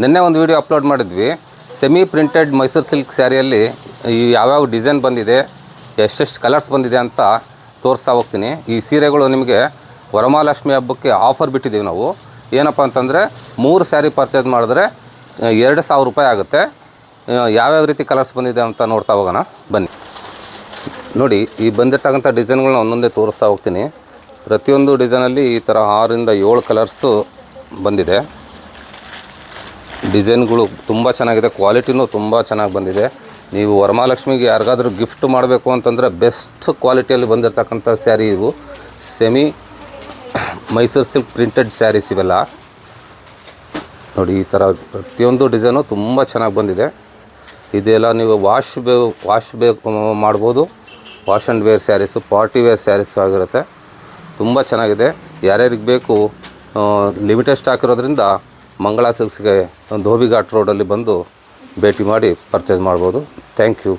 ನಿನ್ನೆ ಒಂದು video upload ಮಾಡಿದ್ವಿ. ಸೆಮಿ ಪ್ರಿಂಟೆಡ್ ಮೈಸೂರು ಸಿಲ್ಕ್ ಸ್ಯಾರಿಯಲ್ಲಿ ಈ ಯಾವ್ಯಾವ ಡಿಸೈನ್ ಬಂದಿದೆ, ಎಷ್ಟೆಷ್ಟು ಕಲರ್ಸ್ ಬಂದಿದೆ ಅಂತ ತೋರಿಸ್ತಾ ಹೋಗ್ತೀನಿ. ಈ ಸೀರೆಗಳು ನಿಮಗೆ ವರಮಹಾಲಕ್ಷ್ಮಿ ಹಬ್ಬಕ್ಕೆ ಆಫರ್ ಬಿಟ್ಟಿದ್ದೀವಿ ನಾವು. ಏನಪ್ಪ ಅಂತಂದರೆ 3 ಸ್ಯಾರಿ ಪರ್ಚೇಸ್ ಮಾಡಿದ್ರೆ 2,000 ರೂಪಾಯಿ ಆಗುತ್ತೆ. ಯಾವ್ಯಾವ ರೀತಿ ಕಲರ್ಸ್ ಬಂದಿದೆ ಅಂತ ನೋಡ್ತಾ ಹೋಗೋಣ ಬನ್ನಿ. ನೋಡಿ, ಈ ಬಂದಿರ್ತಕ್ಕಂಥ ಡಿಸೈನ್ಗಳನ್ನ ಒಂದೊಂದೇ ತೋರಿಸ್ತಾ ಹೋಗ್ತೀನಿ. ಪ್ರತಿಯೊಂದು ಡಿಸೈನಲ್ಲಿ ಈ ಥರ 6 ರಿಂದ 7 ಕಲರ್ಸು ಬಂದಿದೆ. ಡಿಸೈನ್ಗಳು ತುಂಬ ಚೆನ್ನಾಗಿದೆ, ಕ್ವಾಲಿಟಿನೂ ತುಂಬ ಚೆನ್ನಾಗಿ ಬಂದಿದೆ. ನೀವು ವರಮಹಾಲಕ್ಷ್ಮಿಗೆ ಯಾರಿಗಾದ್ರೂ ಗಿಫ್ಟ್ ಮಾಡಬೇಕು ಅಂತಂದರೆ ಬೆಸ್ಟ್ ಕ್ವಾಲಿಟಿಯಲ್ಲಿ ಬಂದಿರತಕ್ಕಂಥ ಸ್ಯಾರಿ ಇವು. Semi Mysuru silk printed saris ಇವೆಲ್ಲ. ನೋಡಿ, ಈ ಥರ ಪ್ರತಿಯೊಂದು ಡಿಸೈನು ತುಂಬ ಚೆನ್ನಾಗಿ ಬಂದಿದೆ. ಇದೆಲ್ಲ ನೀವು ವಾಶ್ ಮಾಡ್ಬೋದು. Wash and wear saris, party wear saris ಆಗಿರುತ್ತೆ. ತುಂಬ ಚೆನ್ನಾಗಿದೆ. ಯಾರ್ಯಾರಿಗೆ ಬೇಕು ಲಿಮಿಟೆಡ್ ಸ್ಟಾಕ್ ಇರೋದ್ರಿಂದ ಮಂಗಳಾ ಸಿಲ್ಕ್ಸ್ಗೆ ಧೋಬಿಘಾಟ್ ರೋಡಲ್ಲಿ ಬಂದು ಭೇಟಿ ಮಾಡಿ ಪರ್ಚೇಸ್ ಮಾಡ್ಬೋದು. Thank you.